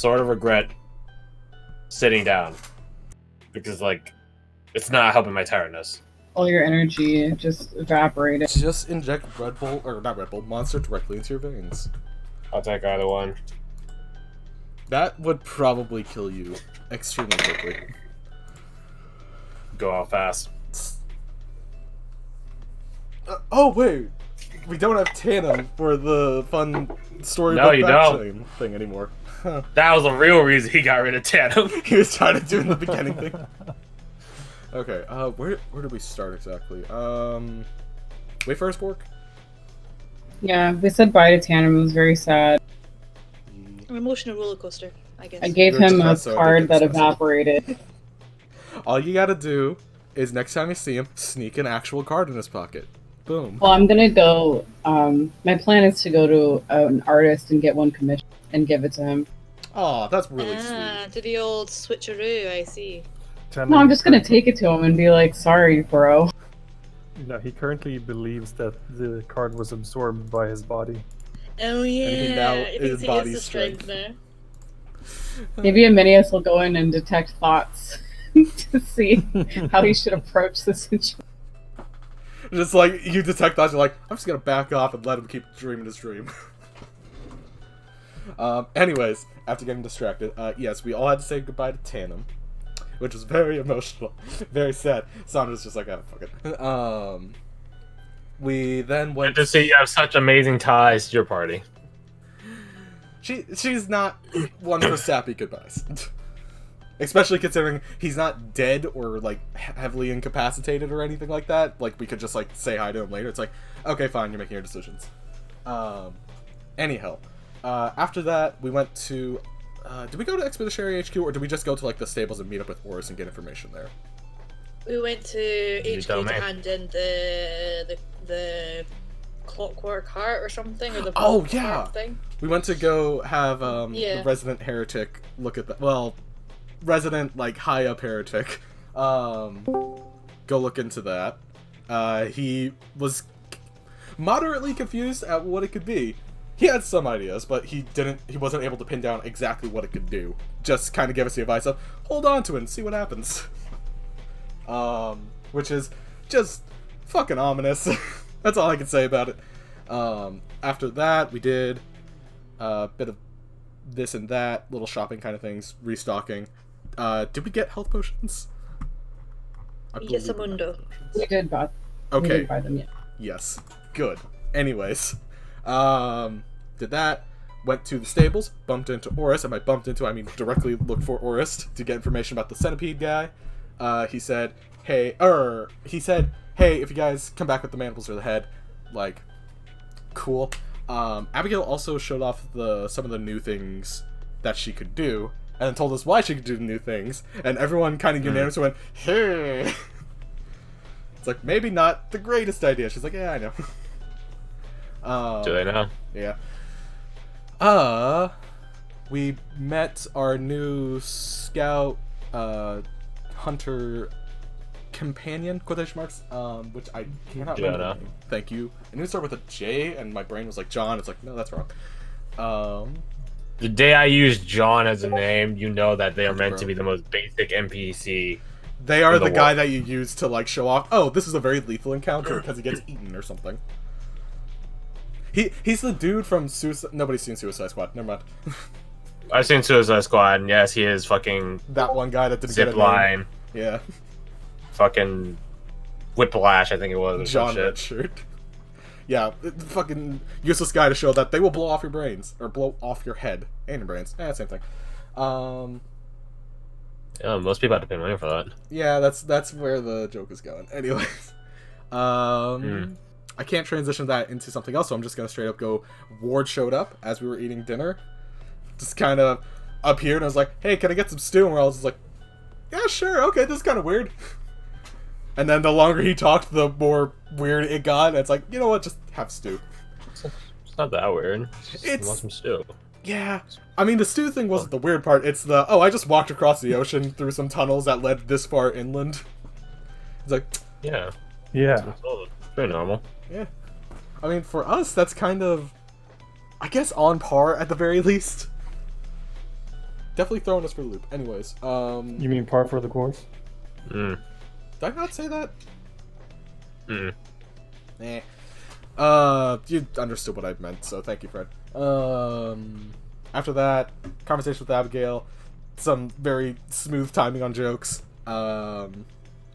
sort of regret sitting down because, like, it's not helping my tiredness. All your energy just evaporated. Just inject Red Bull, or not Red Bull, Monster directly into your veins. I'll take either one. That would probably kill you extremely quickly. Go out fast. Oh wait, we don't have Tandem for the fun story No, you don't thing anymore. That was the real reason he got rid of Tandem. He was trying to do in the beginning thing. Okay, where did we start exactly? Wayfarer's Fork? Yeah, we said bye to Tandem. It was very sad. An emotional roller coaster, I guess. I gave him a card that evaporated. All you gotta do is next time you see him, sneak an actual card in his pocket. Boom. Well, I'm gonna go. My plan is to go to an artist and get one commission and give it to him. Oh, that's really sweet. To the old switcheroo, I see. No, I'm just gonna take it to him and be like, "Sorry, bro." No, he currently believes that the card was absorbed by his body. Oh yeah, And he now it is thinks he body has the strength strength. now. Maybe Aminius will go in and detect thoughts to see how he should approach the situation. Just like, you detect thoughts, you're like, I'm just gonna back off and let him keep dreaming his dream. Anyways, after getting distracted, yes, we all had to say goodbye to Tandem, which was very emotional, very sad. Sandra's just like, oh, fuck it. We then went To see you have such amazing ties to your party. She's not one for sappy goodbyes. Especially considering he's not dead or, like, heavily incapacitated or anything like that. Like, we could just, like, say hi to him later. It's like, okay, fine, you're making your decisions. Anyhow. After that, we went to... did we go to Expeditionary HQ, or did we just go to, like, the stables and meet up with Oris and get information there? We went to HQ tell to me. hand in the clockwork heart or something, or the Oh, yeah! heart thing. We went to go have Yeah. the resident heretic look at that. Well, resident, like, high-up heretic. Go look into that. He was moderately confused at what it could be. He had some ideas, but he wasn't able to pin down exactly what it could do. Just kind of gave us the advice of, hold on to it and see what happens. Which is just fucking ominous. That's all I can say about it. After that, we did a bit of this and that, little shopping kind of things, restocking. Did we get health potions? Yes, Amundo. We did buy. We Okay. did buy them, yeah. Yes. Good. Anyways. Did that. Went to the stables, bumped into Oris, and by bumped into, I mean directly looked for Oris to get information about the centipede guy. He said, hey, if you guys come back with the mandibles or the head, like, cool. Abigail also showed off some of the new things that she could do, and then told us why she could do the new things, and everyone kind of unanimously went, hey. It's like, maybe not the greatest idea. She's like, yeah, I know. Do they know? Yeah. We met our new scout, hunter companion, quotation marks, which I cannot remember. Jonah. the name. Thank you. I knew it started with a J, and my brain was like John. It's like, no, that's wrong. The day I used John as a name, you know that they are meant Bro. to be the most basic NPC. They are In the the guy world. that you use to, like, show off, oh, this is a very lethal encounter because he gets eaten or something. He's the dude from Suicide... Nobody's seen Suicide Squad. Never mind. I've seen Suicide Squad, and yes, he is fucking That one guy that didn't get a zip name. line, Yeah. fucking Whiplash, I think it was. Or John some shit. Redshirt. Yeah, fucking useless guy to show that they will blow off your brains. Or blow off your head. And your brains. Same thing. Yeah, most people have to pay money for that. Yeah, that's where the joke is going. Anyways. I can't transition that into something else, so I'm just gonna straight up go, Ward showed up as we were eating dinner. Just kind of appeared and I was like, hey, can I get some stew? And we're all just like, yeah, sure, okay, this is kind of weird. And then the longer he talked, the more weird it got. And it's like, you know what, just have stew. It's not that weird. Just It's- want some stew. Yeah. I mean, the stew thing wasn't the weird part. It's the, oh, I just walked across the ocean through some tunnels that led this far inland. It's like, Yeah. Yeah. It's pretty normal. yeah. I mean, for us, that's kind of, I guess, on par at the very least. definitely throwing us for the loop. Anyways, You mean par for the course? Mm. did I not say that? Mm. You understood what I meant, so thank you, Fred. After that, conversation with Abigail, some very smooth timing on jokes,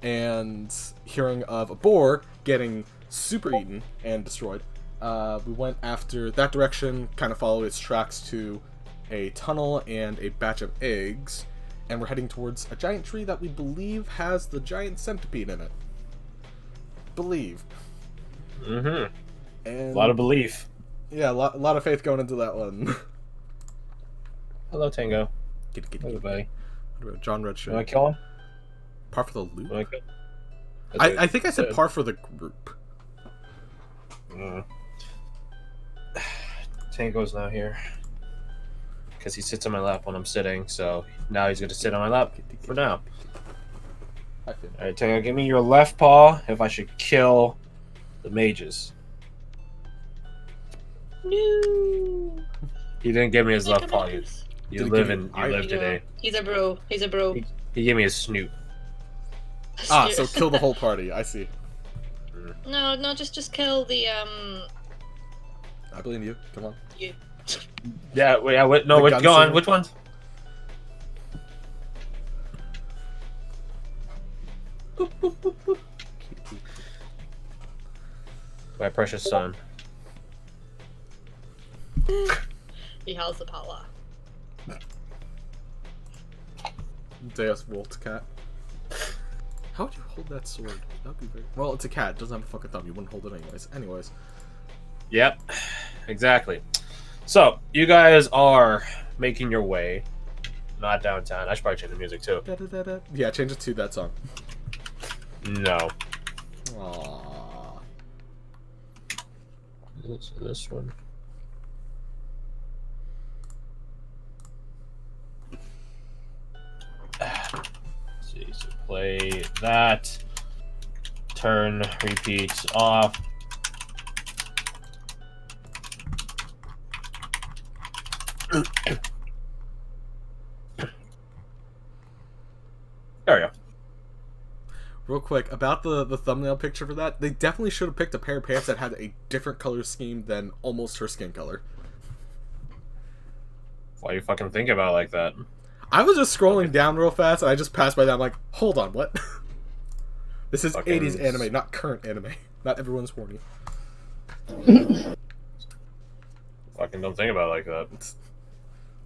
and hearing of a boar getting super eaten and destroyed. We went after that direction, kind of followed its tracks to a tunnel and a batch of eggs, and we're heading towards a giant tree that we believe has the giant centipede in it. Believe. Mm-hmm. And A lot of belief. yeah, a lot of faith going into that one. Hello, Tango. Get, Hello, buddy. John You Redshirt. want to kill him? Par for the loop? You wanna kill him? I think I said par for the group. Mm. Tango's not here. Because he sits on my lap when I'm sitting, so now he's going to sit on my lap for now. I feel. Alright, Tango, give me your left paw if I should kill the mages. No. He didn't give me his left paw. You Didn't live give in you- you I- live today. He's a bro. He's a bro. He gave me his snoot. So kill the whole party. I see. No, just kill the I believe in you. Come on. you. Yeah, wait, no, The wait, go on. gunslinger? Which ones? My precious son. He has the power. Deus Volt cat. How would you hold that sword? That would be very. Well, it's a cat. It doesn't have a fucking thumb. You wouldn't hold it anyways. Anyways. Yep, exactly. So, you guys are making your way, not downtown. I should probably change the music too. Da-da-da-da. Yeah, change it to that song. No. Aww. This one. Let's see, so play that. Turn, repeats off. There we go. Real quick, about the thumbnail picture for that, they definitely should have picked a pair of pants that had a different color scheme than almost her skin color. Why you fucking think about it like that? I was just scrolling down real fast, and I just passed by that. I'm like, hold on, what? This is Fucking 80s anime, not current anime. Not everyone's horny. Fucking don't think about it like that.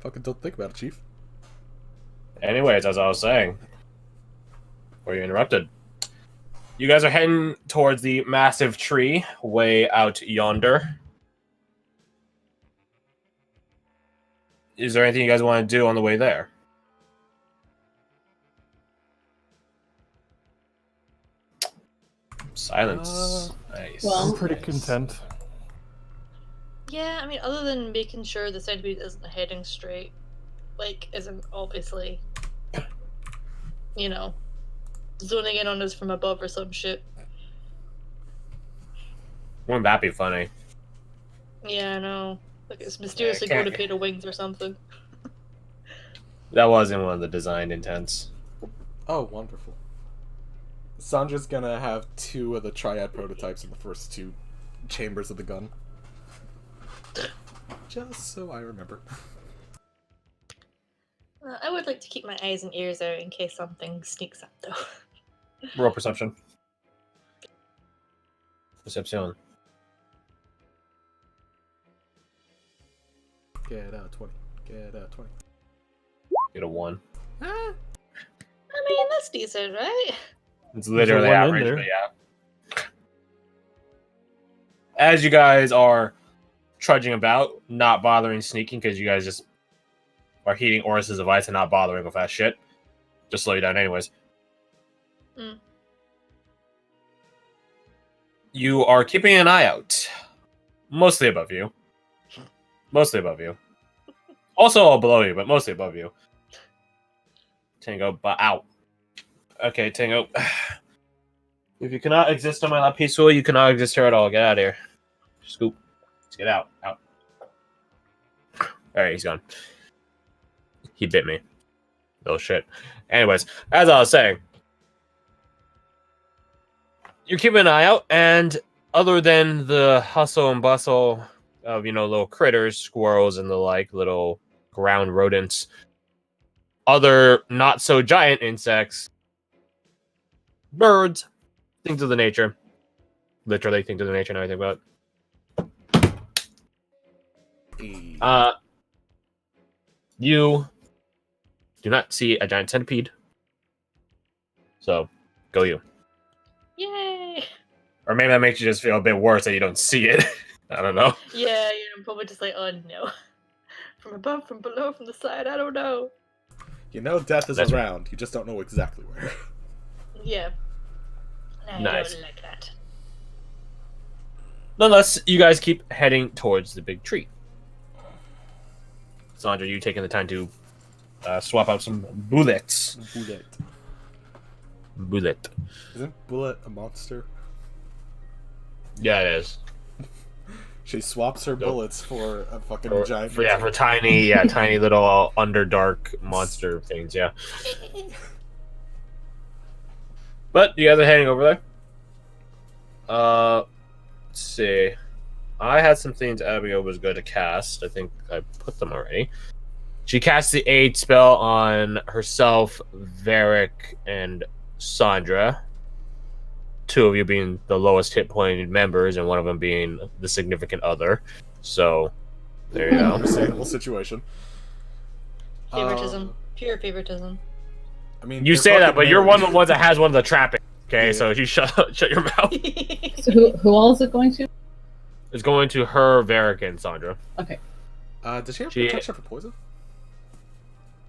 Fucking don't think about it, Chief. Anyways, as I was saying, before you interrupted, you guys are heading towards the massive tree way out yonder. Is there anything you guys want to do on the way there? Silence. Nice. well- I'm pretty Nice. content. Yeah, I mean, other than making sure the centipede isn't heading straight, like, isn't obviously, you know, zoning in on us from above or some shit. Wouldn't that be funny? Yeah, I know. Like, it's mysteriously going to pay the wings or something. That wasn't one of the design intents. Oh, wonderful. Sandra's gonna have 2 of the triad prototypes in the first 2 chambers of the gun. Just so I remember. I would like to keep my eyes and ears out in case something sneaks up, though. Roll perception. Perception. Get out 20. Get out 20. Get a 1. Ah, I mean, that's decent, right? It's literally one in average, there. but yeah. As you guys are trudging about, not bothering sneaking because you guys just are heeding Oris's advice and not bothering with that shit. Just slow you down anyways. Mm. You are keeping an eye out. Mostly above you. Mostly above you. Also all below you, but mostly above you. Tango, but out. Okay, Tango. If you cannot exist on my lap peacefully, you cannot exist here at all. Get out of here. Scoop. Let's get out. Out. Alright, he's gone. He bit me. Oh shit. Anyways, as I was saying, you're keeping an eye out, and other than the hustle and bustle of, little critters, squirrels, and the like, little ground rodents, other not so giant insects, birds, things of the nature, literally things of the nature and everything about it. You do not see a giant centipede, so go you. Yay! Or maybe that makes you just feel a bit worse that you don't see it. I don't know. Yeah, I'm probably just like, oh no. From above, from below, from the side, I don't know. Death is That's around. You just don't know exactly where. Yeah. I Nice. don't like that. Nonetheless, you guys keep heading towards the big tree. Sandra, you taking the time to swap out some bullets. Bullet. Isn't Bullet a monster? Yeah, it is. She swaps her bullets for a fucking giant. For tiny little underdark monster things. Yeah. But you guys are heading over there. Let's see. I had some things Abigail was going to cast. I think I put them already. She cast the aid spell on herself, Varric, and Sandra. Two of you being the lowest hit point members, and one of them being the significant other. So, there you go. Understandable situation. Favoritism. Pure favoritism. I mean, You they're say that, fucking but you're married. one of the ones that has one of the trapping. Okay, Yeah. so you shut your mouth. So who all is it going to? It's going to her, Varric, and Sandra. Okay. Does she have She- protection for poison?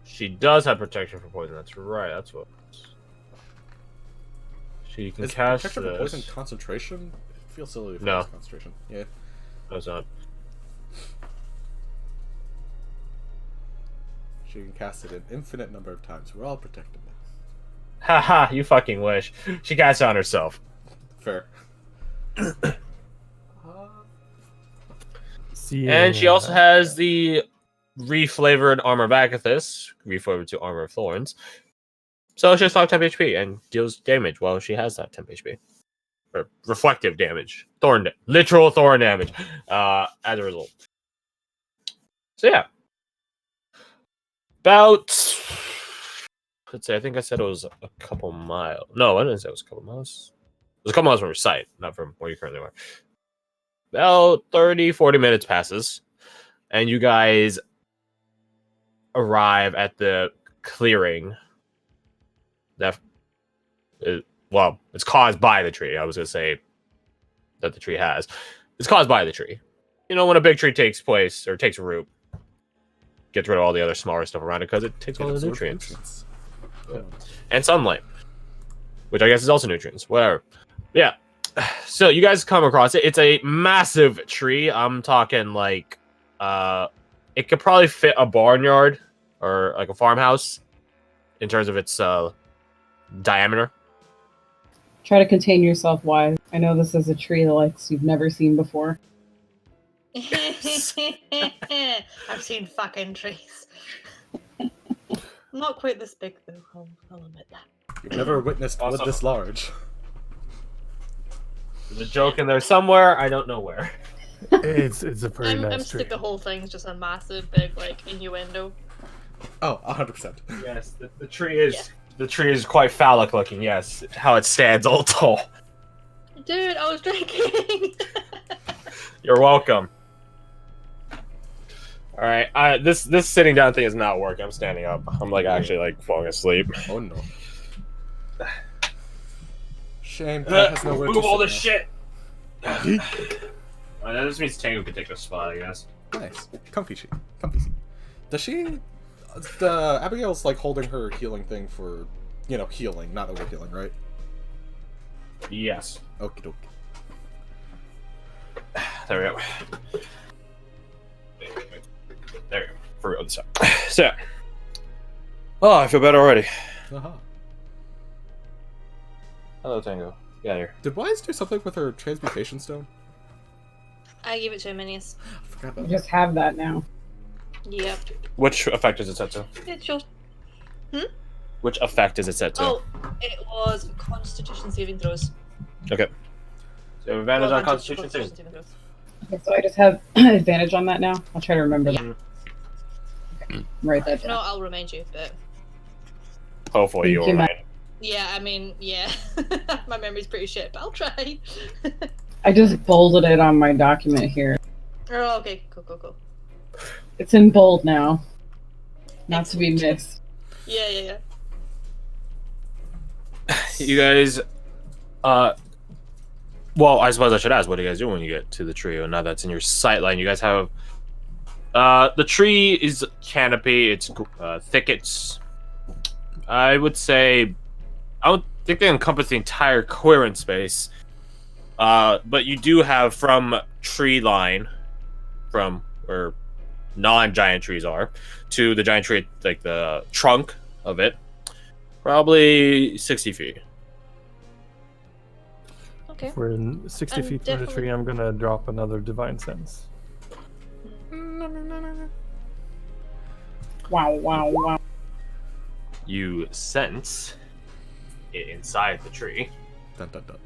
She does have protection for poison. That's right. That's what. She can Is cast protection for poison this. concentration? It feels silly if No. it's concentration. Yeah. No, it's not. She can cast it an infinite number of times. We're all protected now. Haha, you fucking wish. She casts it on herself. Fair. And she also has the reflavored Armor of Agathis, reflavored to Armor of Thorns. So she has 5 temp HP and deals damage while she has that temp HP. Or reflective damage. Literal thorn damage. As a result. So yeah. About... Let's say, I think I said it was a couple miles. No, I didn't say it was a couple miles. It was a couple miles from your site, not from where you currently are. About 30, 40 minutes passes. And you guys arrive at the clearing that it's caused by the tree. I was gonna say that the tree has. It's caused by the tree. When a big tree takes place or takes root, gets rid of all the other smaller stuff around it because it takes all the nutrients. And sunlight, which I guess is also nutrients. Whatever. Yeah. So you guys come across it. It's a massive tree. I'm talking like it could probably fit a barnyard or like a farmhouse in terms of its diameter. Try to contain yourself, wise. I know this is a tree that you've never seen before. I've seen fucking trees. Not quite this big though, I'll admit that. You've never witnessed wood Also- this large. There's a joke in there somewhere. I don't know where. It's a very I'm nice sick tree. the whole thing's just a massive big innuendo. Oh, 100%. Yes, the tree is quite phallic looking. Yes, how it stands all tall. Dude, I was drinking. You're welcome. All right, this sitting down thing is not working. I'm standing up. I'm actually falling asleep. Oh no. Shame. Cat has nowhere to Move all sit this shit. That just means Tango can take a spot, I guess. now. Nice. Comfy seat. Does she... Abigail's holding her healing thing for, healing, not over healing, right? Yes. Okie dokie. There we go. There we go. For real this time. So. Oh, I feel better already. Uh-huh. Hello, Tango. Get here. Did Wise do something with her transmutation stone? I gave it to Aminius. I forgot You about just have that now. Yep. Which effect is it set to? It's your. Which effect is it set to? Oh, it was Constitution saving throws. Okay. So advantage Well, on Constitution saving. saving throws. Okay, so I just have advantage on that now. I'll try to remember Yeah. that. Okay, write that If not, down. I'll remind you. But Hopefully Thank you'll you, remain. yeah, I mean, yeah, my memory's pretty shit, but I'll try. I just bolded it on my document here. Oh, okay, cool. It's in bold now. Not to be missed. Yeah. You guys, well, I suppose I should ask, what do you guys do when you get to the tree? Now that's in your sight line, you guys have, the tree is canopy, it's thickets. I would say, I don't think they encompass the entire clearance space, but you do have from tree line, from where non-giant trees are, to the giant tree, like the trunk of it, probably 60 feet. Okay. If we're in 60 I'm feet from the definitely- tree, I'm gonna drop another divine sense. Wow. You sense it inside the tree. Dun, dun, dun.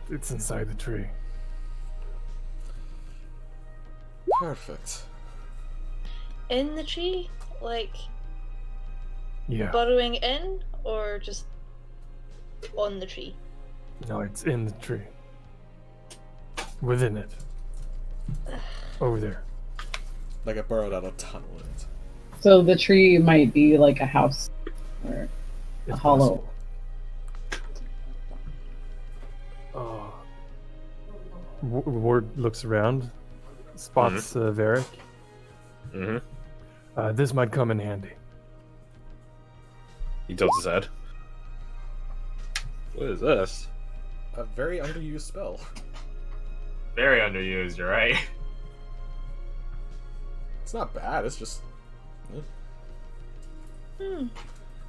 It's inside the tree. Perfect. In the tree, like Yeah. burrowing in, or just on the tree? No, it's in the tree. Within it. Over there. Like I burrowed out a tunnel in it. So the tree might be like a house or It's hollow. possible. Ward looks around, spots Varric. Mm-hmm. This might come in handy. He tilts his head. What is this? A very underused spell. Very underused, you're right. It's not bad, it's just... Hmm.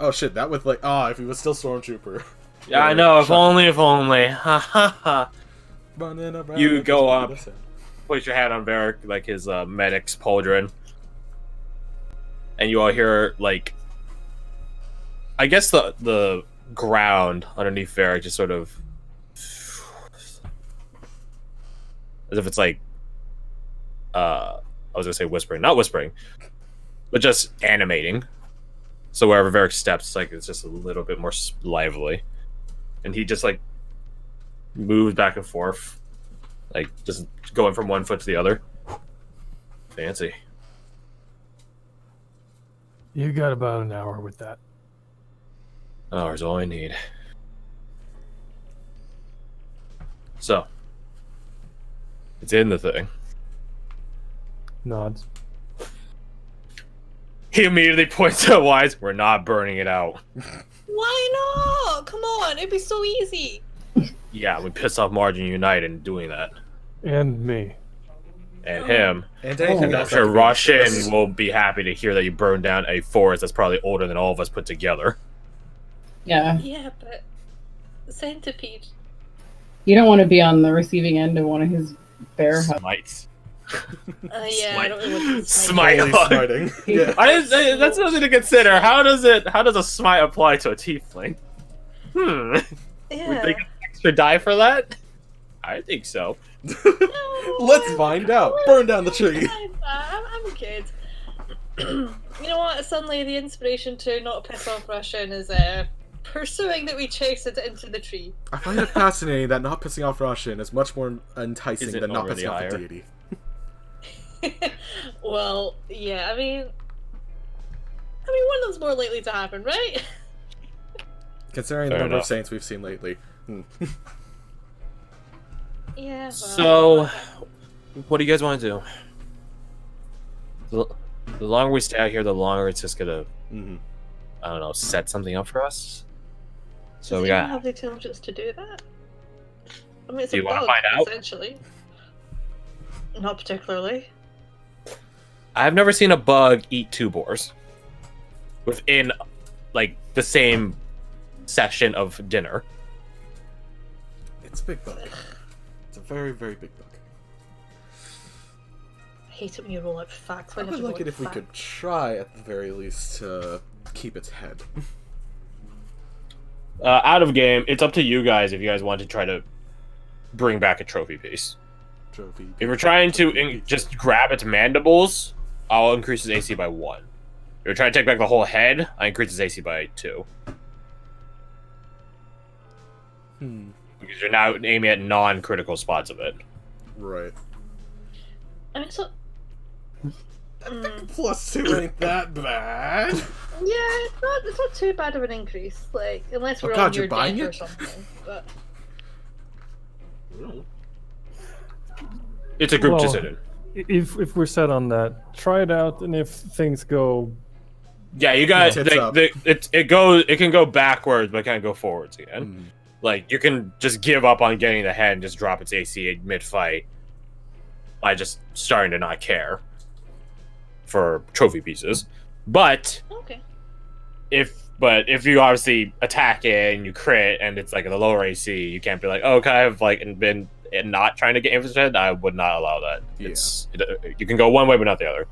Oh shit, that with like... if he was still Stormtrooper. Yeah, I know, if only. Ha ha ha. Running around You like go a up. citizen. Place your hand on Varric, like his medic's pauldron. And you all hear, like... I guess the ground underneath Varric just sort of... As if it's like... I was gonna say whispering. Not whispering. But just animating. So wherever Varric steps, like, it's just a little bit more lively. And he just, like, moves back and forth. Like, just going from one foot to the other. Fancy. You got about an hour with that. An hour's all I need. So. It's in the thing. Nods. He immediately points at Wise. We're not burning it out. Why not? Come on, it'd be so easy. Yeah, we piss off Margin Unite in doing that. And me. And him. And Oh, anything And I'm else sure that could be- Roshin will be happy to hear that you burned down a forest that's probably older than all of us put together. Yeah. Yeah, but centipede. You don't want to be on the receiving end of one of his bear hugs. Smites. Yeah, I don't really want to Smite. Holy smiting. Yeah. That's something to consider. How does a smite apply to a tiefling? Would Yeah. they get extra die for that? I think so. Let's find out. Burn down the tree. I'm a kid. You know what? Suddenly the inspiration to not piss off Russian is pursuing that we chase it into the tree. I find it fascinating that not pissing off Roshin is much more enticing Is it than not already pissing off higher? a deity. Well, yeah, I mean, one of them's more likely to happen, right? Considering Fair the number enough. of saints we've seen lately. Yeah. Well, So, what do you guys want to do? The longer we stay out here, the longer it's just gonna, Mhm. I don't know, set something up for us. So does we anyone got. have the intelligence to do that? I mean, it's Do a you wanna bug, find out? essentially. Not particularly. I've never seen a bug eat two boars within, like, the same session of dinner. It's a big book. It's a very, very big book. hate it when you roll out facts. I would like it if we could try, at the very least, to keep its head. Out of game, it's up to you guys if you guys want to try to bring back a trophy piece. Trophy. If you're trying to just grab its mandibles, I'll increase his AC by 1. If you're trying to take back the whole head, I increase his AC by 2. Because you're now aiming at non-critical spots of it. Right. I mean, so... I think +2 ain't that bad. Yeah, it's not too bad of an increase. Like, unless we're God, on your you're buying deck or it? something. But... It's a group Well, decision. If we're set on that, try it out, and if things go, Yeah, you got Tits up. it can go backwards, but it can't go forwards again. Like, you can just give up on getting the head and just drop its AC mid-fight by just starting to not care for trophy pieces. But Okay. if you obviously attack it and you crit and it's like the lower AC, you can't be like, oh, can I have like been not trying to get infiltrated? I would not allow that. Yeah. You can go one way but not the other.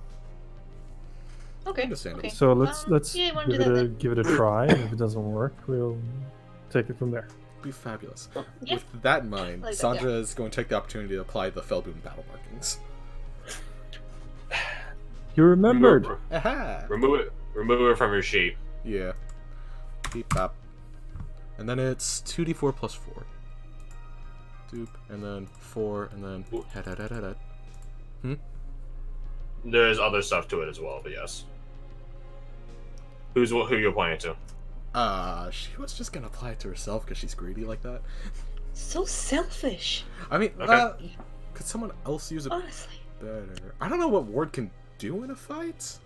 Okay. Understandable. Okay. so let's yeah, you wanna give do it that a then? give it a try. And if it doesn't work, we'll take it from there. Be fabulous. Yeah. With that in mind, Like that, Sandra is going to take the opportunity to apply the Felboon battle markings. You remembered. Aha! Remove it from your sheet. Yeah. Beep bop. And then it's 2d4 plus 4. Doop, and then 4, and then head. There's other stuff to it as well, but yes. Who you applying it to? She was just gonna apply it to herself because she's greedy like that. So selfish. I mean, Okay. could someone else use it Honestly. better? I don't know what Ward can do in a fight.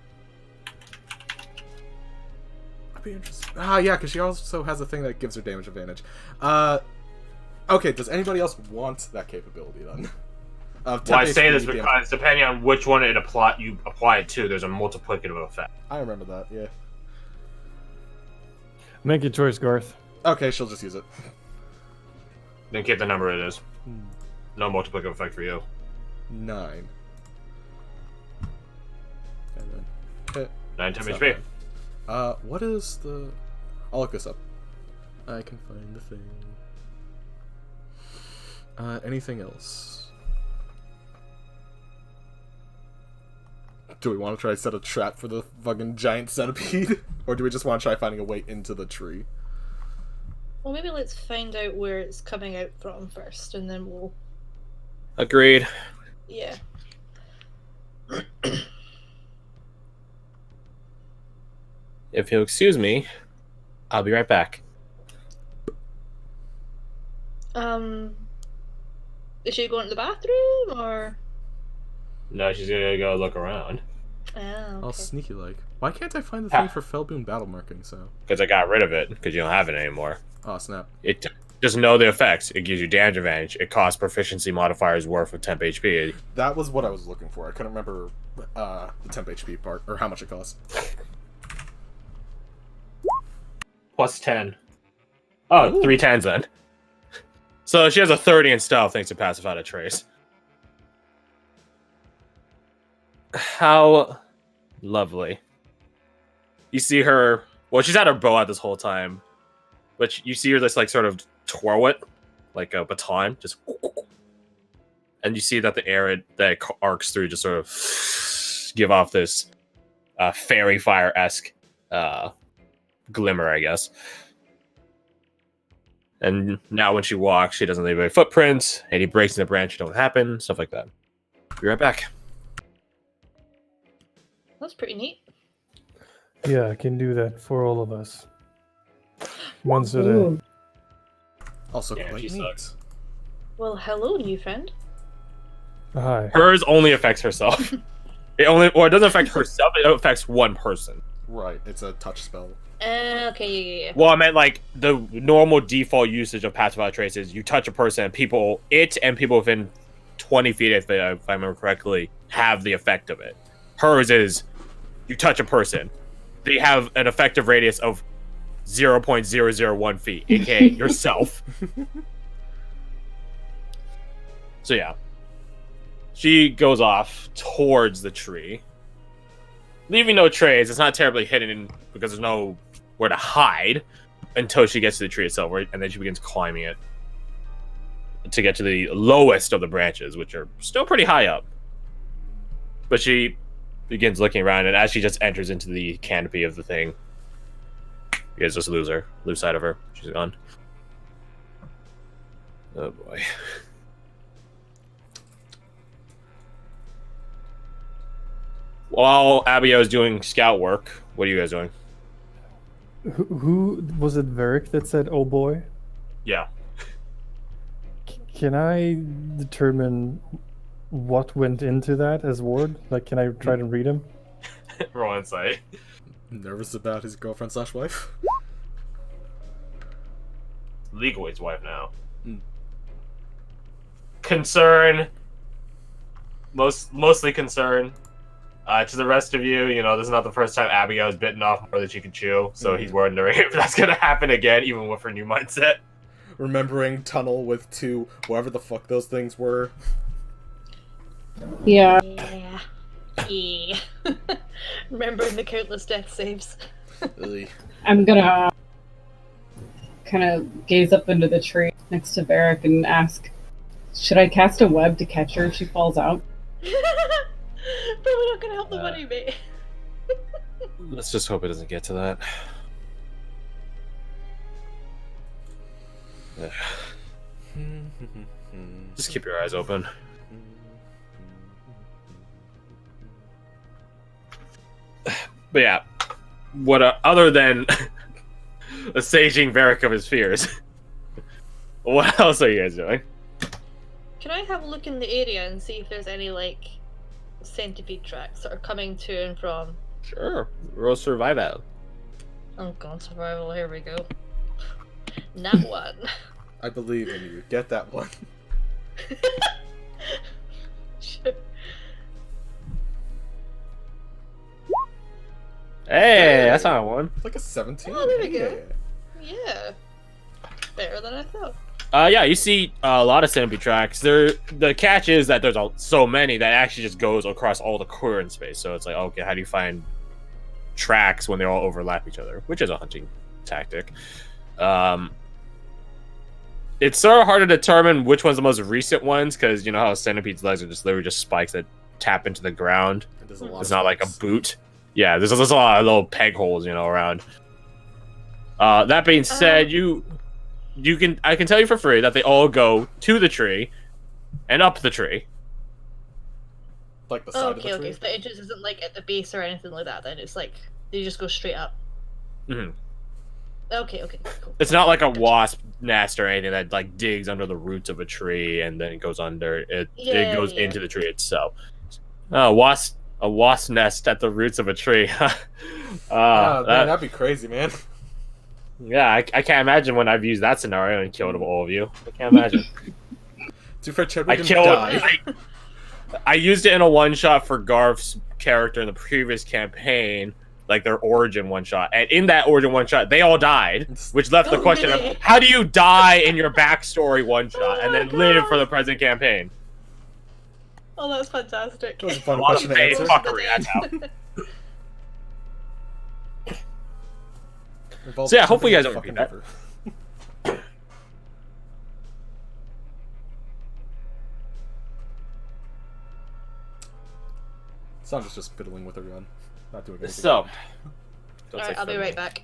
I'd be interested. Yeah, because she also has a thing that gives her damage advantage. Okay, does anybody else want that capability then? Well, I say this damage. because depending on which one you apply it to, there's a multiplicative effect. I remember that, yeah. Make your choice, Garth. Okay, she'll just use it. Then keep the number it is. No multiplicative effect for you. 9. And then hit. 9 10 It's HP. not what is the... I'll look this up. I can find the thing. Anything else? Do we want to try to set a trap for the fucking giant centipede? Or do we just want to try finding a way into the tree? Well, maybe let's find out where it's coming out from first, and then we'll... Agreed. Yeah. If you'll excuse me, I'll be right back. Is she going to the bathroom, or...? No, she's gonna go look around. Oh, All okay. sneaky like. Why can't I find the thing for Felboon battle marking, so? Because I got rid of it, because you don't have it anymore. Oh, snap. It just know the effects. It gives you damage advantage. It costs proficiency modifiers worth of temp HP. That was what I was looking for. I couldn't remember the temp HP part, or how much it costs. Plus 10. Oh, Ooh. 3 10s then. So she has a 30 in stealth thanks to Pacify a Trace. How lovely. You see her... Well, she's had her bow out this whole time. But you see her just, like, sort of twirl it. Like a baton. Just... And you see that the air that arcs through just sort of give off this fairy fire-esque glimmer, I guess. And now when she walks, she doesn't leave any footprints. Any breaks in the branch don't happen. Stuff like that. Be right back. That's pretty neat. Yeah, I can do that for all of us. Once a day. Ooh. Also Yeah, quite she neat. sucks. Well, hello, new friend. Hi. Hers only affects herself. It doesn't affect herself. It affects one person. Right, it's a touch spell. Okay, yeah. Well, I meant like the normal default usage of Pacify Trace is you touch a person, and people within 20 feet, if I remember correctly, have the effect of it. Hers is you touch a person, they have an effective radius of 0.001 feet, aka yourself. So yeah. She goes off towards the tree, leaving no trace. It's not terribly hidden because there's no where to hide until she gets to the tree itself, and then she begins climbing it to get to the lowest of the branches, which are still pretty high up. But she begins looking around, and as she just enters into the canopy of the thing, you guys just lose sight of her. She's gone. Oh boy. While Abigail is doing scout work, what are you guys doing? Who was it? Varric that said, "Oh boy." Yeah. Can I determine what went into that as Ward? Like, can I try to read him? Roll insight. Nervous about his girlfriend/wife? Legal his wife now. Hmm. Concern. Mostly concern. To the rest of you, this is not the first time Abigail has bitten off more than she can chew, so he's wondering if that's going to happen again, even with her new mindset. Remembering tunnel with 2, whatever the fuck those things were. Yeah. Yeah. Remembering the countless death saves. Ugh. I'm gonna kind of gaze up into the tree next to Varric and ask, should I cast a web to catch her if she falls out? Probably not gonna help the money, mate. Let's just hope it doesn't get to that. Just keep your eyes open. But yeah, what other than assuaging Varric of his fears, what else are you guys doing? Can I have a look in the area and see if there's any, like, centipede tracks that are coming to and from? Sure, roll survival. Oh god, survival, here we go. Not one. I believe in you. Get that one. Sure. Hey, that's not one. It's like a 17. Oh, there we Yeah. go. Yeah. Better than I thought. Yeah, you see a lot of centipede tracks. The catch is that there's so many that actually just goes across all the clearing space. So it's like, okay, how do you find tracks when they all overlap each other? Which is a hunting tactic. It's sort of hard to determine which one's the most recent ones, because you know how centipede's legs are just literally just spikes that tap into the ground. There's a lot It's of not like a spikes. boot. Yeah, there's a lot of little peg holes, around. That being said, I can tell you for free that they all go to the tree and up the tree. Like the side of the Okay, tree. okay. So the entrance isn't like at the base or anything like that. Then it's like they just go straight up. Mhm. Okay, cool. It's not like a wasp nest or anything that like digs under the roots of a tree and then it goes under it. Yeah, It goes yeah. into the tree itself. A wasp nest at the roots of a tree. Man, that'd be crazy, man. Yeah, I can't imagine when I've used that scenario and killed all of you. I can't imagine. Too fair, Chad, I we didn't killed. die. I used it in a one shot for Garth's character in the previous campaign, like their origin one shot, and in that origin one shot, they all died, which left the Oh, question really? of how do you die in your backstory one shot and my then live God. for the present campaign? Oh, that's fantastic. It was a A fun lot of question to face answer. fuckery. That's how. Involves So yeah, hopefully you guys jumping don't in the repeat fucking that. river. Sandra's just fiddling with her gun, not doing anything. So, don't Alright, say I'll be fiddling. right back.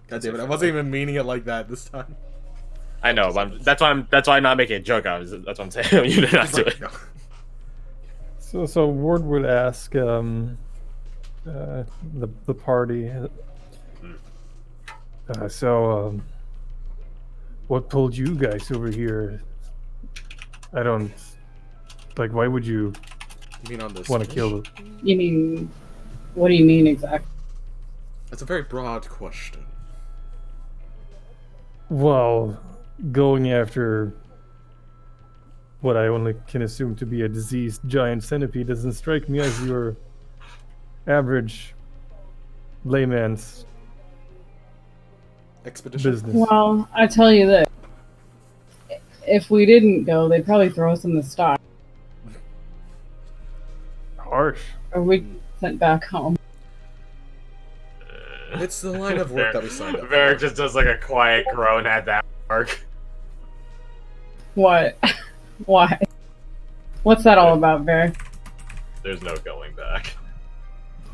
God damn it! I wasn't even meaning it like that this time. I know, but that's why I'm not making a joke out of it. That's what I'm saying. You did not It's do like, it. no. So Ward would ask the party. What pulled you guys over here? I don't like. Why would you You mean on this? want to kill? You mean, what do you mean exactly? That's a very broad question. Well, going after what I only can assume to be a diseased giant centipede doesn't strike me as your average layman's Expedition. business. Well, I tell you this. If we didn't go, they'd probably throw us in the stock. harsh. Or we sent back home. It's the line of work that we signed up Varric for. just does like a quiet groan at that mark. What? Why? What's that all about, Ver? There's no going back.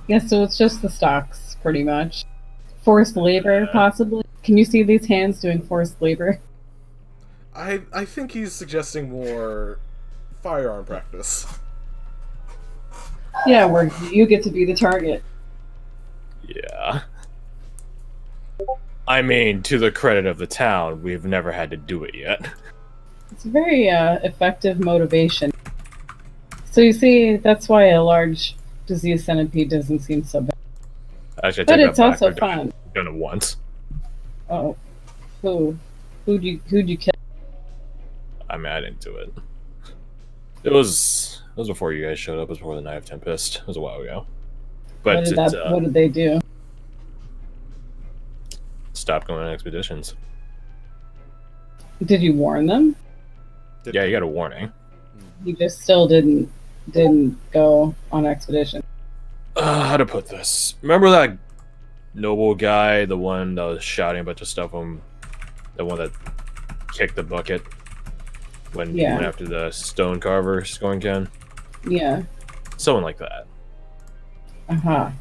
Yeah, so it's just the stocks, pretty much. Forced labor, possibly. Can you see these hands doing forced labor? I think he's suggesting more firearm practice. Yeah, where you get to be the target. Yeah. I mean, to the credit of the town, we've never had to do it yet. It's a very effective motivation. So you see, that's why a large disease centipede doesn't seem so bad. Actually, I But take it's that back. also We've done fun. it- we've done it once. Oh, who'd you kill? I mean, I didn't do it. It was before you guys showed up. It was before the Night of Tempest. It was a while ago. But What did they do? stop going on expeditions. Did you warn them? Yeah, you got a warning. You just still didn't go on expedition. How to put this? Remember that noble guy, the one that was shouting a bunch of stuff on the one that kicked the bucket when he went after the stone carver Scornken? Yeah. Someone like that. Uh-huh.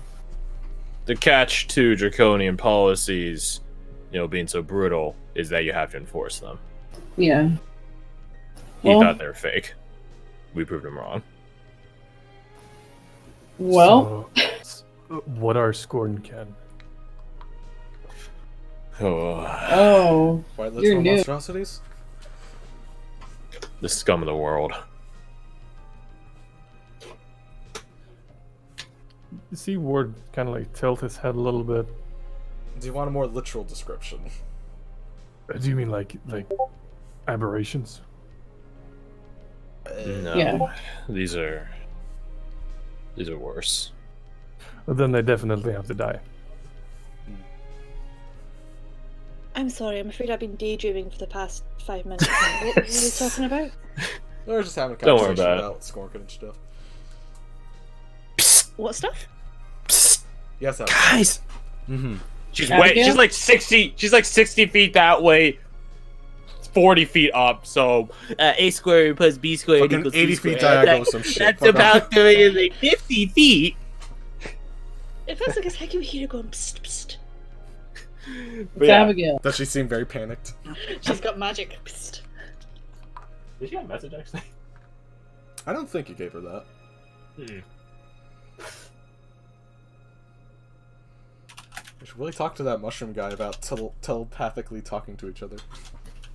The catch to draconian policies, being so brutal, is that you have to enforce them. Yeah. He thought they were fake. We proved him wrong. Well, So, what are Scornken? oh, White you're literal new. monstrosities? The scum of the world. You see Ward kind of like tilt his head a little bit. Do you want a more literal description? Do you mean like aberrations? No. Yeah. These are worse. Well, then they definitely have to die. I'm sorry, I'm afraid I've been daydreaming for the past 5 minutes. What were you talking about? We're just having a Don't worry conversation about about Scornken and stuff. What stuff? Yes, Adam. Guys! Mm-hmm. She's Abigail? She's like 60. She's like 60 feet that way, 40 feet up. So a squared plus b squared Fucking equals 80 c feet squared. diagonal with some shit. That's Fuck about off. 50 feet. It feels like it's like you hear her going psst psst. It's But yeah. Abigail. Does she seem very panicked? She's got magic. Psst. Did she have a message actually? I don't think you gave her that. We should really talk to that mushroom guy about telepathically talking to each other.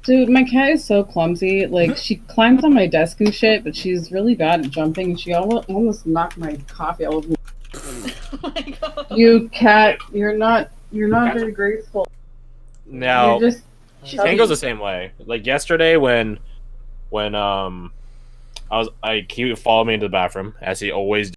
Dude, my cat is so clumsy. Like, she climbs on my desk and shit, but she's really bad at jumping, and she almost knocked my coffee all over me. Oh my god. You cat, you're not very graceful. Now, You're just Tank goes the same way. Like yesterday when he would follow me into the bathroom, as he always